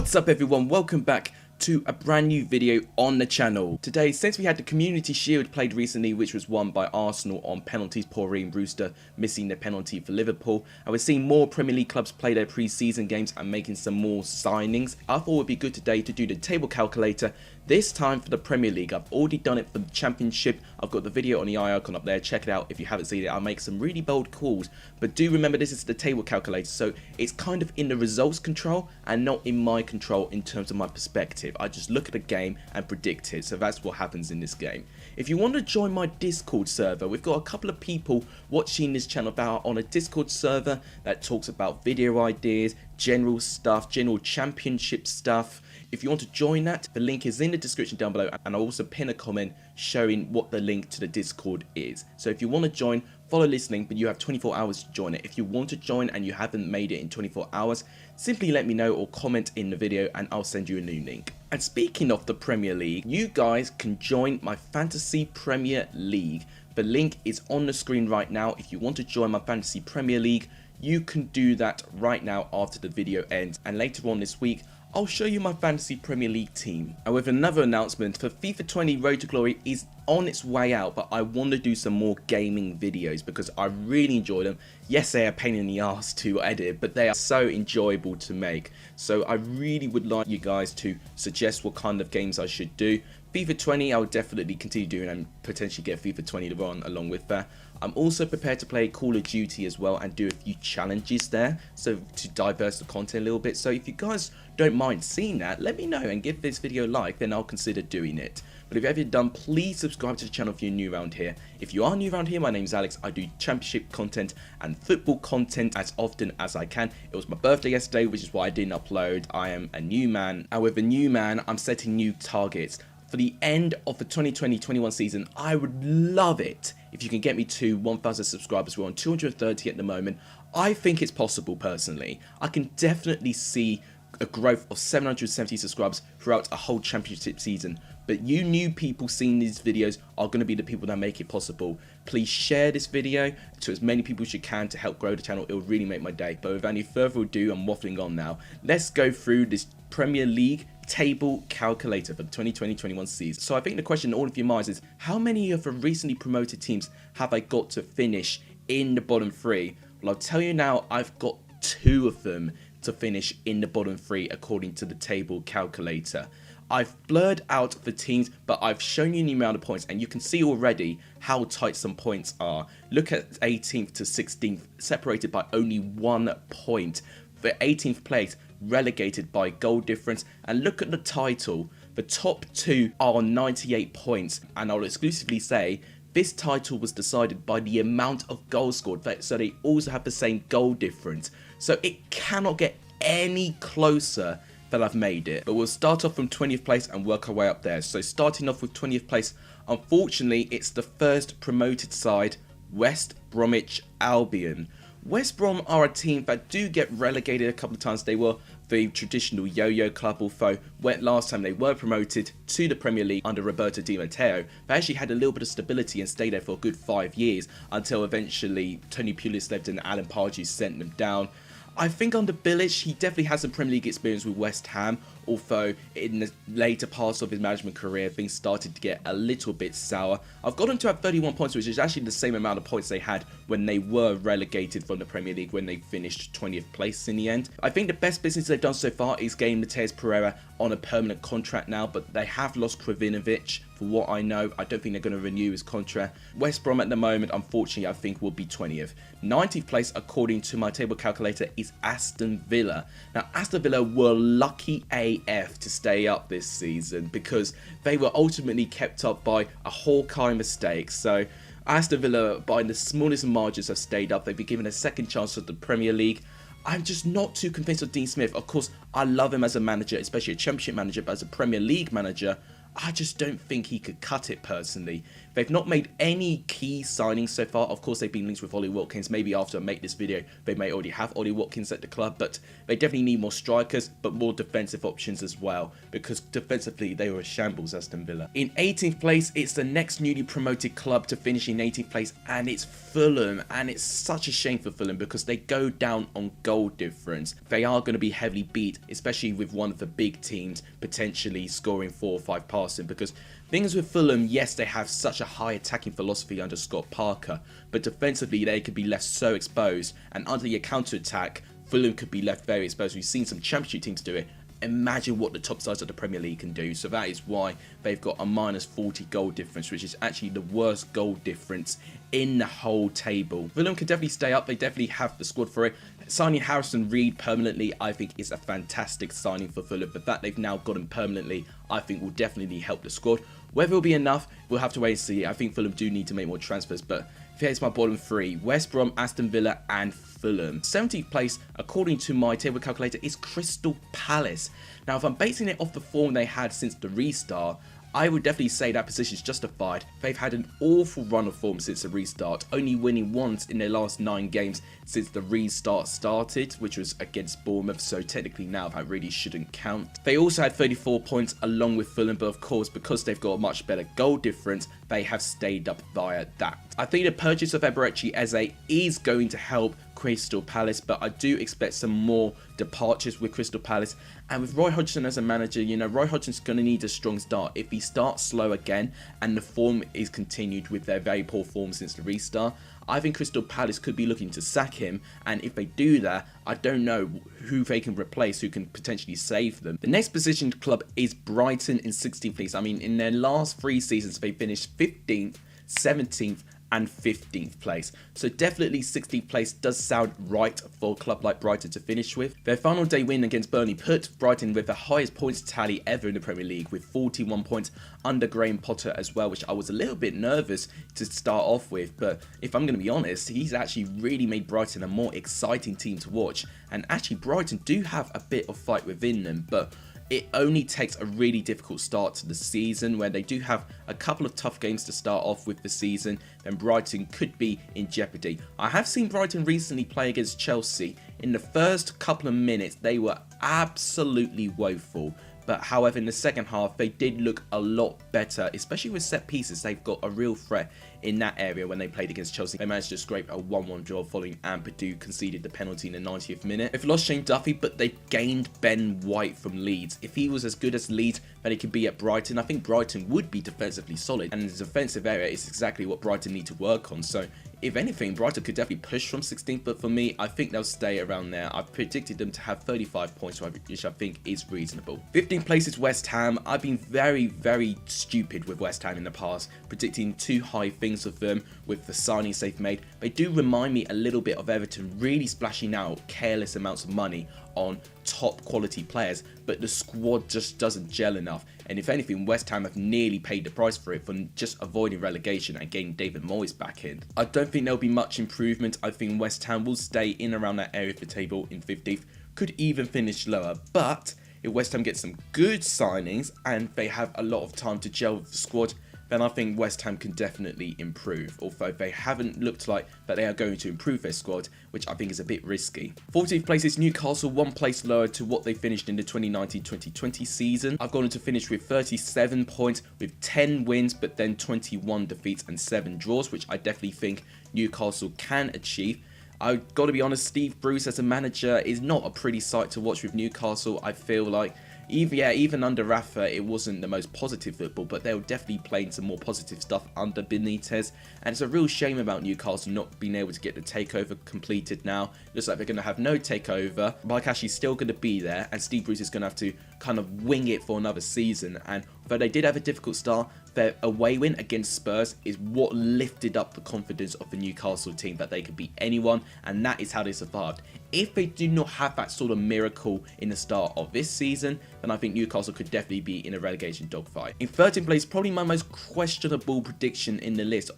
What's up everyone, welcome back to a brand new video on the channel. Today, since we had the Community Shield played recently, which was won by Arsenal on penalties, Pauline Rooster missing the penalty for Liverpool, and we're seeing more Premier League clubs play their pre-season games and making some more signings, I thought it would be good today to do the table calculator, this time for the Premier League. I've already done it for the Championship. I've got the video on the eye icon up there, check it out if you haven't seen it. I'll make some really bold calls, but do remember this is the table calculator, so it's kind of in the results control and not in my control in terms of my perspective. I just look at the game and predict it, so that's what happens in this game. If you want to join my Discord server, we've got a couple of people watching this channel on a Discord server that talks about video ideas, general stuff, general championship stuff. If you want to join that, the link is in the description down below, and I'll also pin a comment showing what the link to the Discord is. So if you want to join, follow this link, but you have 24 hours to join it. If you want to join and you haven't made it in 24 hours, simply let me know or comment in the video and I'll send you a new link. And speaking of the Premier League, you guys can join my Fantasy Premier League. The link is on the screen right now. If you want to join my Fantasy Premier League, you can do that right now after the video ends, and later on this week I'll show you my Fantasy Premier League team. And with another announcement, for FIFA 20 Road to Glory is on its way out, but I want to do some more gaming videos because I really enjoy them. Yes, they are a pain in the ass to edit, but they are so enjoyable to make. So I really would like you guys to suggest what kind of games I should do. FIFA 20 I'll definitely continue doing and potentially get FIFA 20 to run along with that. I'm also prepared to play Call of Duty as well and do a few challenges there, so to diverse the content a little bit. So if you guys don't mind seeing that, let me know and give this video a like, then I'll consider doing it. But if you haven't done, please subscribe to the channel if you're new around here. If you are new around here, my name's Alex. I do championship content and football content as often as I can. It was my birthday yesterday, which is why I didn't upload. I am a new man, and with a new man, I'm setting new targets. For the end of the 2020-21 season, I would love it if you can get me to 1,000 subscribers. We're on 230 at the moment. I think it's possible personally. I can definitely see a growth of 770 subscribers throughout a whole championship season. But you new people seeing these videos are going to be the people that make it possible. Please share this video to as many people as you can to help grow the channel. It will really make my day. But without any further ado, I'm waffling on now. Let's go through this Premier League table calculator for the 2020-21 season. So I think the question in all of your minds is, how many of the recently promoted teams have I got to finish in the bottom three? Well, I'll tell you now, I've got 2 of them to finish in the bottom 3 according to the table calculator. I've blurred out the teams, but I've shown you the amount of points, and you can see already how tight some points are. Look at 18th to 16th, separated by only 1 point. For 18th place, relegated by goal difference, and look at the title. The top 2 are 98 points, and I'll exclusively say this title was decided by the amount of goals scored, so they also have the same goal difference. So it cannot get any closer than I've made it. But we'll start off from 20th place and work our way up there. So starting off with 20th place, unfortunately it's the first promoted side, West Bromwich Albion. West Brom are a team that do get relegated a couple of times. They were the traditional yo-yo club, although last time they were promoted to the Premier League under Roberto Di Matteo. They actually had a little bit of stability and stayed there for a good 5 years until eventually Tony Pulis left and Alan Pardew sent them down. I think under Bilic, he definitely has some Premier League experience with West Ham, although in the later parts of his management career, things started to get a little bit sour. I've got him to have 31 points, which is actually the same amount of points they had when they were relegated from the Premier League, when they finished 20th place in the end. I think the best business they've done so far is getting Matheus Pereira on a permanent contract now, but they have lost Kravinovic. For what I know, I don't think they're going to renew his contract. West Brom at the moment, unfortunately, I think will be 20th. 19th place, according to my table calculator, is Aston Villa. Now, Aston Villa were lucky AF to stay up this season because they were ultimately kept up by a Hawkeye mistake. So Aston Villa, by the smallest margins, have stayed up. They've been given a second chance at the Premier League. I'm just not too convinced of Dean Smith. Of course, I love him as a manager, especially a Championship manager, but as a Premier League manager, I just don't think he could cut it personally. They've not made any key signings so far. Of course, they've been linked with Ollie Watkins. Maybe after I make this video, they may already have Ollie Watkins at the club, but they definitely need more strikers, but more defensive options as well, because defensively, they were a shambles, Aston Villa. In 18th place, it's the next newly promoted club to finish in 18th place, and it's Fulham. And it's such a shame for Fulham because they go down on goal difference. They are going to be heavily beat, especially with one of the big teams potentially scoring 4 or 5 passing, because things with Fulham, yes, they have such a high attacking philosophy under Scott Parker, but defensively they could be left so exposed, and under your counter-attack, Fulham could be left very exposed. We've seen some championship teams do it. Imagine what the top sides of the Premier League can do. So that is why they've got a minus 40 goal difference, which is actually the worst goal difference in the whole table. Fulham can definitely stay up. They definitely have the squad for it. Signing Harrison Reed permanently, I think, is a fantastic signing for Fulham. But that they've now got him permanently, I think, will definitely help the squad. Whether it'll be enough, we'll have to wait and see. I think Fulham do need to make more transfers, but here's my bottom 3. West Brom, Aston Villa and Fulham. 17th place, according to my table calculator, is Crystal Palace. Now, if I'm basing it off the form they had since the restart, I would definitely say that position is justified. They've had an awful run of form since the restart, only winning once in their last 9 games since the restart started, which was against Bournemouth, so technically now that really shouldn't count. They also had 34 points along with Fulham, but of course, because they've got a much better goal difference, they have stayed up via that. I think the purchase of Eberechi Eze is going to help Crystal Palace, but I do expect some more departures with Crystal Palace. And with Roy Hodgson as a manager, you know, Roy Hodgson's going to need a strong start. If he starts slow again and the form is continued with their very poor form since the restart, I think Crystal Palace could be looking to sack him, and if they do that, I don't know who they can replace, who can potentially save them. The next positioned club is Brighton in 16th place. I mean, in their last 3 seasons, they finished 15th, 17th, and 15th place. So definitely 16th place does sound right for a club like Brighton to finish with. Their final day win against Burnley put Brighton with the highest points tally ever in the Premier League, with 41 points under Graham Potter as well, which I was a little bit nervous to start off with, but if I'm going to be honest, he's actually really made Brighton a more exciting team to watch. And actually Brighton do have a bit of fight within them, but it only takes a really difficult start to the season where they do have a couple of tough games to start off with the season, then Brighton could be in jeopardy. I have seen Brighton recently play against Chelsea. In the first couple of minutes, they were absolutely woeful. But however, in the second half, they did look a lot better, especially with set pieces. They've got a real threat in that area when they played against Chelsea. They managed to scrape a 1-1 draw following Ampadu conceded the penalty in the 90th minute. They've lost Shane Duffy, but they've gained Ben White from Leeds. If he was as good as Leeds that he could be at Brighton, I think Brighton would be defensively solid. And the defensive area is exactly what Brighton need to work on. So if anything, Brighton could definitely push from 16th, but for me, I think they'll stay around there. I've predicted them to have 35 points, which I think is reasonable. 15th place is West Ham. I've been very, very stupid with West Ham in the past, predicting too high things of them with the signings they've made. They do remind me a little bit of Everton, really splashing out careless amounts of money on top quality players, but the squad just doesn't gel enough. And if anything, West Ham have nearly paid the price for it, for just avoiding relegation and getting David Moyes back in. I don't think there'll be much improvement. I think West Ham will stay in around that area of the table in 15th, could even finish lower. But if West Ham gets some good signings and they have a lot of time to gel with the squad, then I think West Ham can definitely improve, although they haven't looked like that they are going to improve their squad, which I think is a bit risky. 14th place is Newcastle, 1 place lower to what they finished in the 2019-2020 season. I've gone on to finish with 37 points, with 10 wins, but then 21 defeats and 7 draws, which I definitely think Newcastle can achieve. I've got to be honest, Steve Bruce as a manager is not a pretty sight to watch with Newcastle. I feel like even under Rafa, it wasn't the most positive football, but they were definitely playing some more positive stuff under Benitez. And it's a real shame about Newcastle not being able to get the takeover completed now. Looks like they're going to have no takeover. Mike Ashley's still going to be there, and Steve Bruce is going to have to kind of wing it for another season. And though they did have a difficult start, their away win against Spurs is what lifted up the confidence of the Newcastle team that they could beat anyone, and that is how they survived. If they do not have that sort of miracle in the start of this season, then I think Newcastle could definitely be in a relegation dogfight. In 13th place, probably my most questionable prediction in the list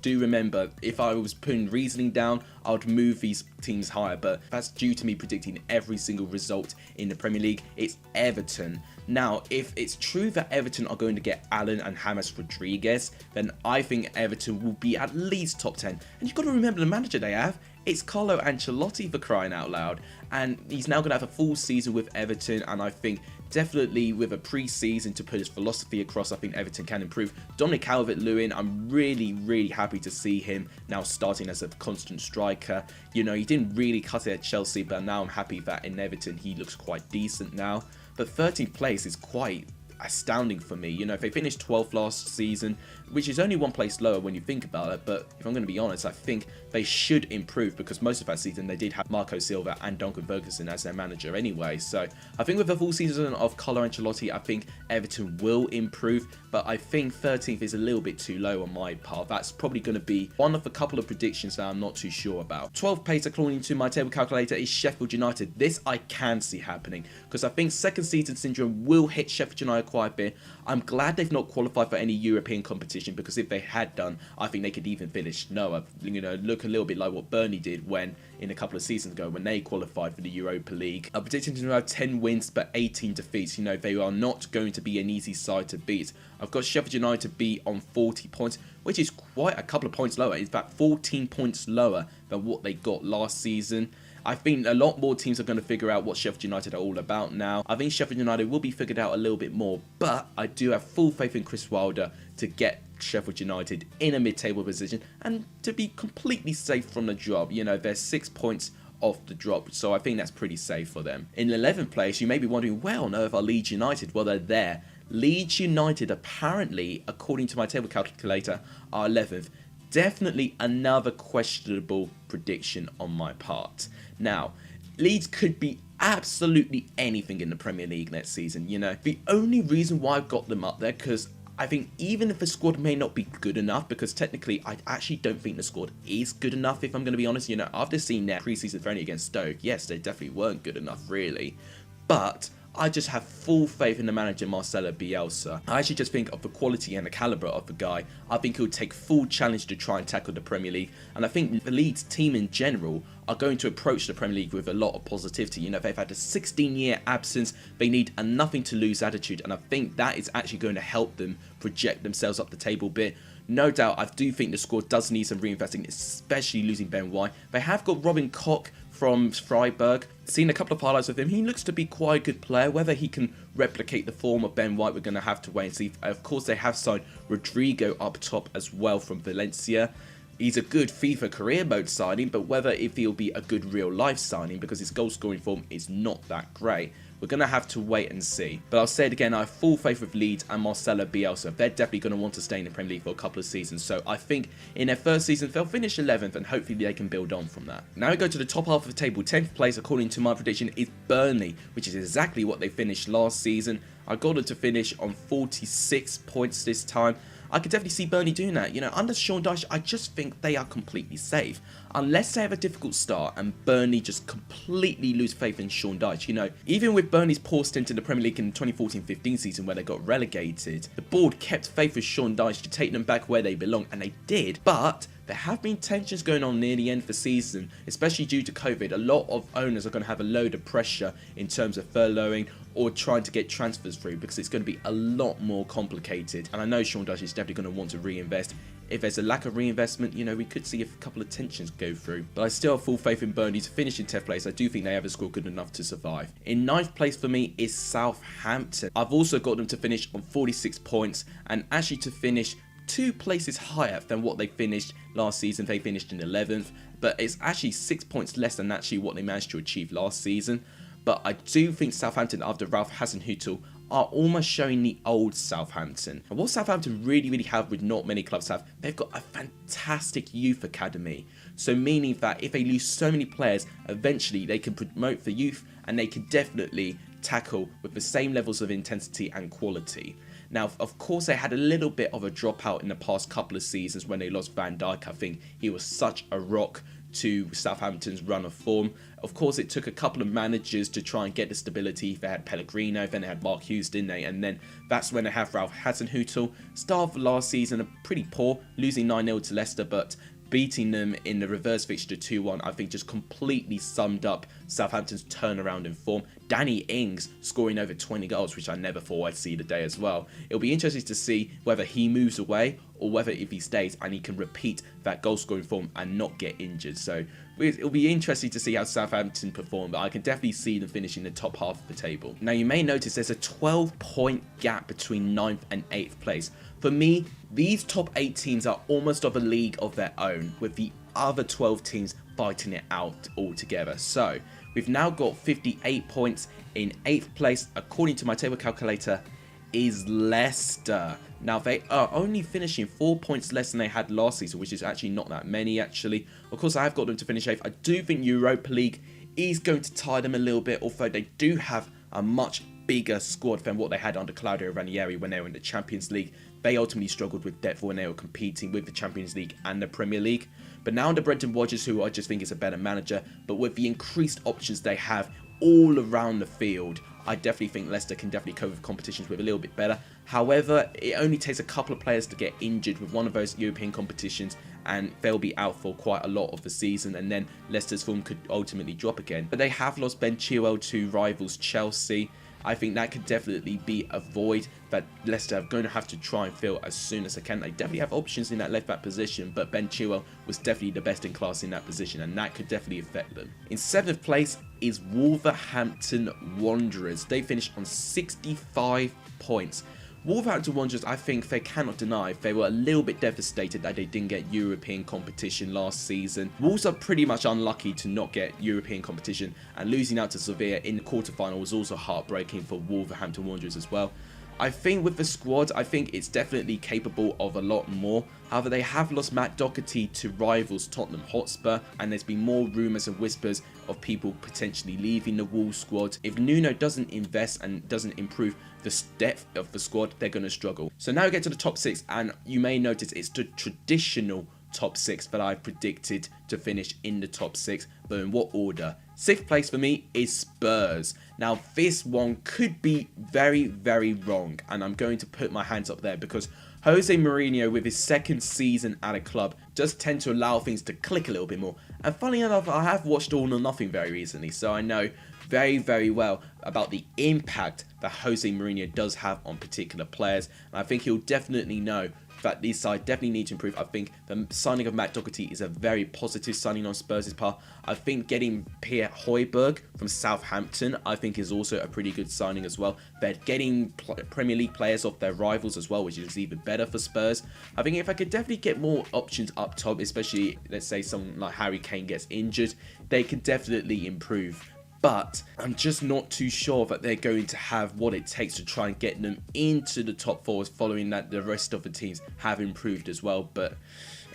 do remember, if I was putting Riesling down, I would move these teams higher, but that's due to me predicting every single result in the Premier League. It's Everton. Now, if it's true that Everton are going to get Allen and James Rodriguez, then I think Everton will be at least top 10. And you've got to remember the manager they have. It's Carlo Ancelotti, for crying out loud. And he's now going to have a full season with Everton, and I think definitely with a pre-season to put his philosophy across, I think Everton can improve. Dominic Calvert-Lewin, I'm really happy to see him now starting as a constant striker. You know, he didn't really cut it at Chelsea, but now I'm happy that in Everton he looks quite decent now. But 13th place is quite astounding for me. You know, if they finished 12th last season, which is only one place lower when you think about it, but if I'm going to be honest, I think they should improve, because most of that season they did have Marco Silva and Duncan Ferguson as their manager anyway. So I think with a full season of Carlo Ancelotti, I think Everton will improve, but I think 13th is a little bit too low on my part. That's probably going to be one of a couple of predictions that I'm not too sure about. 12th place, according to my table calculator, is Sheffield United. This I can see happening, because I think second season syndrome will hit Sheffield United quite a bit. I'm glad they've not qualified for any European competition, because if they had done, I think they could even finish lower. You know, look a little bit like what Burnley did when, in a couple of seasons ago, when they qualified for the Europa League. I'm predicting them to have 10 wins but 18 defeats. You know, they are not going to be an easy side to beat. I've got Sheffield United to be on 40 points, which is quite a couple of points lower. In fact, 14 points lower than what they got last season. I think a lot more teams are going to figure out what Sheffield United are all about now. I think Sheffield United will be figured out a little bit more, but I do have full faith in Chris Wilder to get Sheffield United in a mid-table position and to be completely safe from the drop. You know, they're 6 points off the drop, so I think that's pretty safe for them. In 11th place, you may be wondering, where on earth are Leeds United? Well, they're there. Leeds United, apparently, according to my table calculator, are 11th. Definitely another questionable prediction on my part. Now, Leeds could be absolutely anything in the Premier League next season, you know. The only reason why I've got them up there, because I think even if the squad may not be good enough, because technically I actually don't think the squad is good enough, if I'm going to be honest. You know, after seeing their pre-season friendly against Stoke, yes, they definitely weren't good enough, really. But I just have full faith in the manager, Marcelo Bielsa. I actually just think of the quality and the calibre of the guy. I think he'll take full challenge to try and tackle the Premier League. And I think the Leeds team in general are going to approach the Premier League with a lot of positivity. You know, they've had a 16-year absence. They need a nothing to lose attitude. And I think that is actually going to help them project themselves up the table a bit. No doubt, I do think the squad does need some reinvesting, especially losing Ben White. They have got Robin Koch from Freiburg. Seen a couple of highlights of him. He looks to be quite a good player. Whether he can replicate the form of Ben White, we're going to have to wait and see. Of course, they have signed Rodrigo up top as well from Valencia. He's a good FIFA career mode signing, but whether if he'll be a good real life signing, because his goal scoring form is not that great, we're going to have to wait and see. But I'll say it again, I have full faith with Leeds and Marcelo Bielsa. They're definitely going to want to stay in the Premier League for a couple of seasons. So I think in their first season, they'll finish 11th and hopefully they can build on from that. Now we go to the top half of the table. 10th place, according to my prediction, is Burnley, which is exactly what they finished last season. I got them to finish on 46 points this time. I could definitely see Burnley doing that. You know, under Sean Dyche, I just think they are completely safe. Unless they have a difficult start and Burnley just completely lose faith in Sean Dyche. You know, even with Burnley's poor stint in the Premier League in the 2014-15 season where they got relegated, the board kept faith with Sean Dyche to take them back where they belong, and they did. But there have been tensions going on near the end of the season, especially due to COVID. A lot of owners are going to have a load of pressure in terms of furloughing or trying to get transfers through, because it's going to be a lot more complicated. And I know Sean Dyche is definitely going to want to reinvest. If there's a lack of reinvestment, you know, we could see a couple of tensions go through. But I still have full faith in Burnley to finish in 10th place. I do think they have a score good enough to survive. In 9th place for me is Southampton. I've also got them to finish on 46 points and actually to finish 2 places higher than what they finished last season. They finished in 11th, but it's actually 6 points less than actually what they managed to achieve last season. But I do think Southampton, after Ralph Hasenhüttl, are almost showing the old Southampton. And what Southampton really have, with not many clubs have, they've got a fantastic youth academy. So meaning that if they lose so many players, eventually they can promote the youth and they can definitely tackle with the same levels of intensity and quality. Now, of course, they had a little bit of a dropout in the past couple of seasons when they lost Van Dijk. I think he was such a rock to Southampton's run of form. Of course, it took a couple of managers to try and get the stability. They had Pellegrino, then they had Mark Hughes, didn't they? And then that's when they have Ralph Hasenhüttl. Start of last season, pretty poor, losing 9-0 to Leicester, but beating them in the reverse fixture 2-1, I think just completely summed up Southampton's turnaround in form. Danny Ings scoring over 20 goals, which I never thought I'd see the day as well. It'll be interesting to see whether he moves away or whether if he stays and he can repeat that goal scoring form and not get injured. So it'll be interesting to see how Southampton perform, but I can definitely see them finishing the top half of the table. Now you may notice there's a 12-point gap between 9th and 8th place. For me, these top 8 teams are almost of a league of their own, with the other 12 teams fighting it out altogether. So we've now got 58 points. In 8th place, according to my table calculator, is Leicester. Now they are only finishing 4 points less than they had last season, which is actually not that many actually. Of course, I have got them to finish 8th. I do think Europa League is going to tie them a little bit, although they do have a much bigger squad than what they had under Claudio Ranieri when they were in the Champions League. They ultimately struggled with depth when they were competing with the Champions League and the Premier League. But now under Brendan Rodgers, who I just think is a better manager, but with the increased options they have all around the field, I definitely think Leicester can definitely cope with competitions with a little bit better. However, it only takes a couple of players to get injured with one of those European competitions and they'll be out for quite a lot of the season, and then Leicester's form could ultimately drop again. But they have lost Ben Chilwell to rivals Chelsea. I think that could definitely be a void that Leicester are going to have to try and fill as soon as they can. They definitely have options in that left back position, but Ben Chilwell was definitely the best in class in that position, and that could definitely affect them. In 7th place is Wolverhampton Wanderers. They finished on 65 points. Wolverhampton Wanderers, I think they cannot deny they were a little bit devastated that they didn't get European competition last season. Wolves are pretty much unlucky to not get European competition, and losing out to Sevilla in the quarterfinal was also heartbreaking for Wolverhampton Wanderers as well. I think with the squad, I think it's definitely capable of a lot more. However, they have lost Matt Doherty to rivals Tottenham Hotspur, and there's been more rumours and whispers of people potentially leaving the Wolves squad. If Nuno doesn't invest and doesn't improve the depth of the squad, they're going to struggle. So now we get to the top 6, and you may notice it's the traditional top 6 that I've predicted to finish in the top 6, but in what order? 6th place for me is Spurs. Now this one could be very, very wrong, and I'm going to put my hands up there because Jose Mourinho, with his 2nd season at a club, does tend to allow things to click a little bit more. And funny enough, I have watched All or Nothing very recently, so I know very, very well about the impact that Jose Mourinho does have on particular players, and I think he'll definitely know that these sides definitely need to improve. I think the signing of Matt Doherty is a very positive signing on Spurs' part. I think getting Pierre Højbjerg from Southampton, I think, is also a pretty good signing as well. They're getting Premier League players off their rivals as well, which is even better for Spurs. I think if I could definitely get more options up top, especially, let's say, someone like Harry Kane gets injured, they can definitely improve. But I'm just not too sure that they're going to have what it takes to try and get them into the top 4, following that the rest of the teams have improved as well. But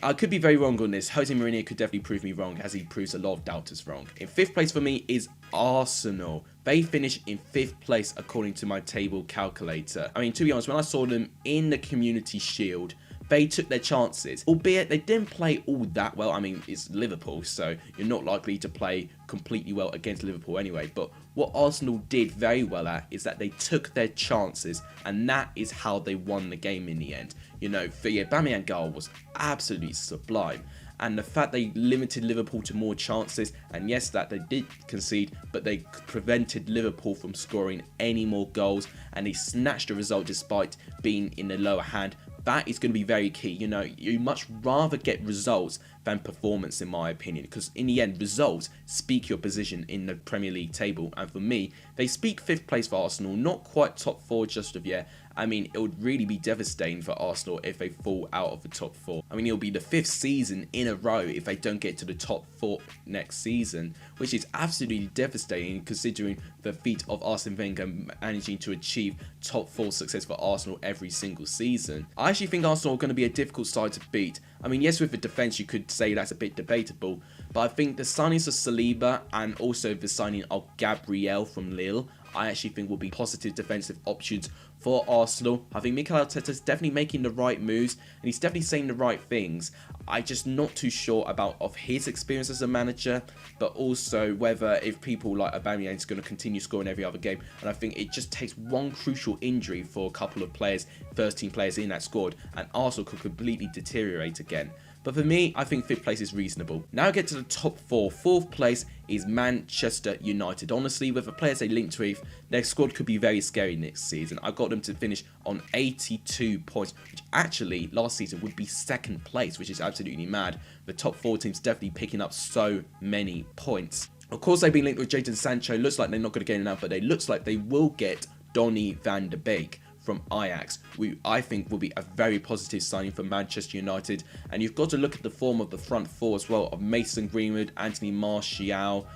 I could be very wrong on this. Jose Mourinho could definitely prove me wrong, as he proves a lot of doubters wrong. In 5th place for me is Arsenal. They finish in 5th place according to my table calculator. I mean, to be honest, when I saw them in the Community Shield, they took their chances, albeit they didn't play all that well. I mean, it's Liverpool, so you're not likely to play completely well against Liverpool anyway. But what Arsenal did very well at is that they took their chances, and that is how they won the game in the end. You know, the Aubameyang goal was absolutely sublime. And the fact they limited Liverpool to more chances, and yes, that they did concede, but they prevented Liverpool from scoring any more goals, and they snatched the result despite being in the lower hand. That is going to be very key. You know, you much rather get results than performance, in my opinion, because in the end, results speak your position in the Premier League table. And for me, they speak 5th place for Arsenal, not quite top 4 just of yet. I mean, it would really be devastating for Arsenal if they fall out of the top 4. I mean, it'll be the 5th season in a row if they don't get to the top 4 next season, which is absolutely devastating considering the feat of Arsene Wenger managing to achieve top 4 success for Arsenal every single season. I actually think Arsenal are going to be a difficult side to beat. I mean, yes, with the defence you could say that's a bit debatable, but I think the signings of Saliba and also the signing of Gabriel from Lille, I actually think will be positive defensive options for Arsenal. I think Mikel Arteta's definitely making the right moves and he's definitely saying the right things. I'm just not too sure about his experience as a manager, but also whether if people like Aubameyang is going to continue scoring every other game. And I think it just takes one crucial injury for a couple of players, first team players in that squad, and Arsenal could completely deteriorate again. But for me, I think 5th place is reasonable. Now I get to the top 4. 4th place is Manchester United. Honestly, with the players they linked with, their squad could be very scary next season. I got them to finish on 82 points, which actually last season would be 2nd place, which is absolutely mad. The top 4 teams definitely picking up so many points. Of course, they've been linked with Jadon Sancho. Looks like they're not going to get him out, but it looks like they will get Donny van de Beek from Ajax, who I think will be a very positive signing for Manchester United. And you've got to look at the form of the front 4 as well, of Mason Greenwood, Anthony Martial,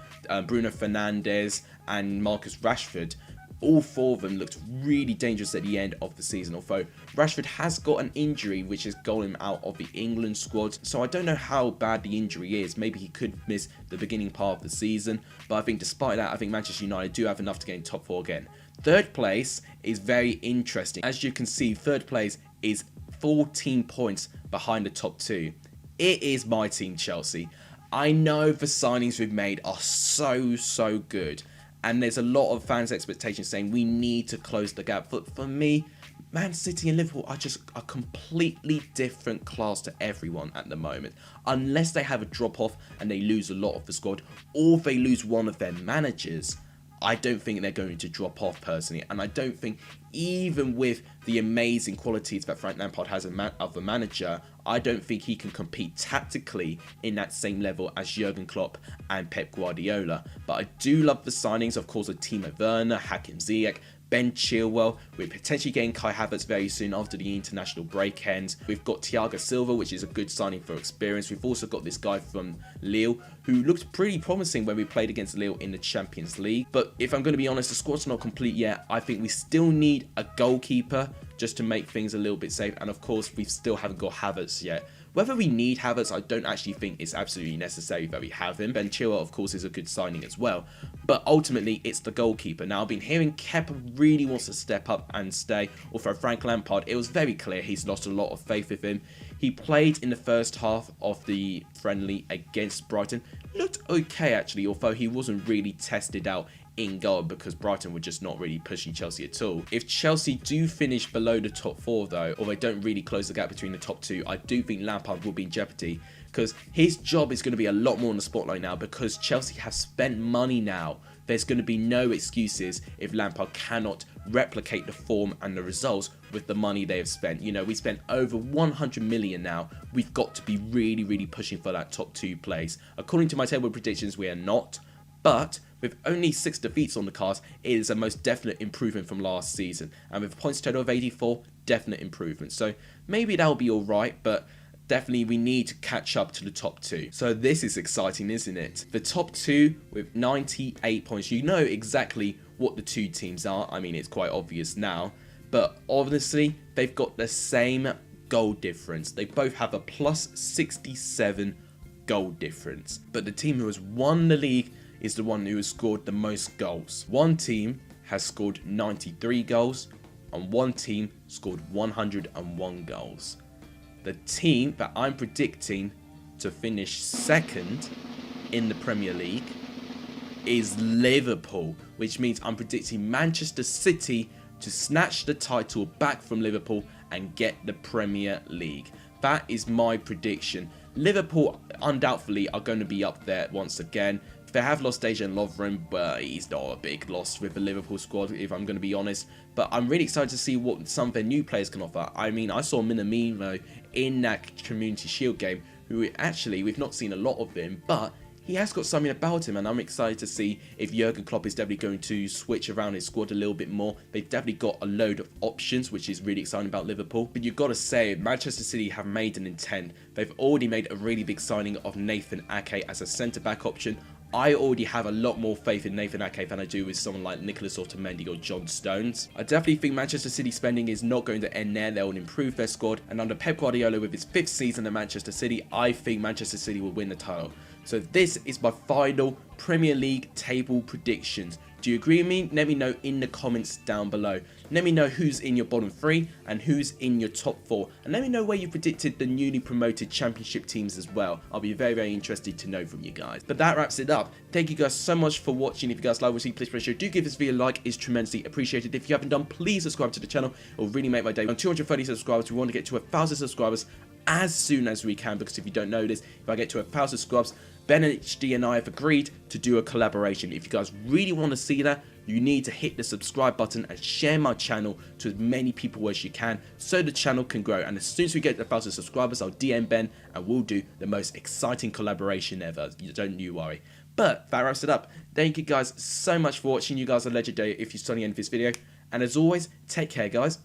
Bruno Fernandes and Marcus Rashford. All 4 of them looked really dangerous at the end of the season, although Rashford has got an injury which has got him out of the England squad, so I don't know how bad the injury is. Maybe he could miss the beginning part of the season, but I think despite that, I think Manchester United do have enough to get in top 4 again. 3rd place is very interesting. As you can see, 3rd place is 14 points behind the top 2. It is my team, Chelsea. I know the signings we've made are so good, and there's a lot of fans' expectations saying we need to close the gap. But for me, Man City and Liverpool are just a completely different class to everyone at the moment. Unless they have a drop-off and they lose a lot of the squad, or they lose one of their managers, I don't think they're going to drop off personally. And I don't think, even with the amazing qualities that Frank Lampard has of a manager, I don't think he can compete tactically in that same level as Jurgen Klopp and Pep Guardiola. But I do love the signings, of course, of Timo Werner, Hakim Ziyech, Ben Chilwell. We're potentially getting Kai Havertz very soon after the international break ends. We've got Thiago Silva, which is a good signing for experience. We've also got this guy from Lille, who looked pretty promising when we played against Lille in the Champions League. But if I'm going to be honest, the squad's not complete yet. I think we still need a goalkeeper just to make things a little bit safe. And of course, we still haven't got Havertz yet. Whether we need Havertz, I don't actually think it's absolutely necessary that we have him. Ben Chilwell, of course, is a good signing as well. But ultimately, it's the goalkeeper. Now, I've been hearing Kepa really wants to step up and stay. Although Frank Lampard, it was very clear he's lost a lot of faith with him. He played in the first half of the friendly against Brighton. Looked okay, actually, although he wasn't really tested out in goal because Brighton were just not really pushing Chelsea at all. If Chelsea do finish below the top 4 though, or they don't really close the gap between the top 2, I do think Lampard will be in jeopardy, because his job is going to be a lot more in the spotlight now, because Chelsea have spent money now. There's going to be no excuses if Lampard cannot replicate the form and the results with the money they have spent. You know, we spent over 100 million now. We've got to be really pushing for that top 2 place. According to my table predictions, we are not, but with only 6 defeats on the cards, it is a most definite improvement from last season. And with a points total of 84, definite improvement. So maybe that'll be alright, but definitely we need to catch up to the top 2. So this is exciting, isn't it? The top 2 with 98 points. You know exactly what the 2 teams are. I mean, it's quite obvious now. But obviously, they've got the same goal difference. They both have a plus 67 goal difference. But the team who has won the league is the one who has scored the most goals. One team has scored 93 goals and one team scored 101 goals. The team that I'm predicting to finish 2nd in the Premier League is Liverpool, which means I'm predicting Manchester City to snatch the title back from Liverpool and get the Premier League. That is my prediction. Liverpool undoubtedly are going to be up there once again. They have lost Dejan Lovren, but he's not a big loss with the Liverpool squad, if I'm going to be honest. But I'm really excited to see what some of their new players can offer. I mean, I saw Minamino in that Community Shield game, who actually, we've not seen a lot of him, but he has got something about him, and I'm excited to see if Jurgen Klopp is definitely going to switch around his squad a little bit more. They've definitely got a load of options, which is really exciting about Liverpool. But you've got to say, Manchester City have made an intent. They've already made a really big signing of Nathan Ake as a centre-back option. I already have a lot more faith in Nathan Ake than I do with someone like Nicholas Otamendi or John Stones. I definitely think Manchester City spending is not going to end there. They'll improve their squad, and under Pep Guardiola with his 5th season at Manchester City, I think Manchester City will win the title. So this is my final Premier League table predictions. Do you agree with me? Let me know in the comments down below. Let me know who's in your bottom 3 and who's in your top 4. And let me know where you predicted the newly promoted championship teams as well. I'll be very interested to know from you guys. But that wraps it up. Thank you guys so much for watching. If you guys like what you see, please press share. Do give this video a like. It's tremendously appreciated. If you haven't done, please subscribe to the channel. It will really make my day. On 230 subscribers, we want to get to 1,000 subscribers as soon as we can, because if you don't know this, if I get to 1,000 subscribers, BenHD and I have agreed to do a collaboration. If you guys really want to see that, you need to hit the subscribe button and share my channel to as many people as you can so the channel can grow. And as soon as we get to 1,000 subscribers, I'll DM Ben and we'll do the most exciting collaboration ever. Don't you worry. But that wraps it up. Thank you guys so much for watching. You guys are legendary if you're starting to end this video. And as always, take care guys.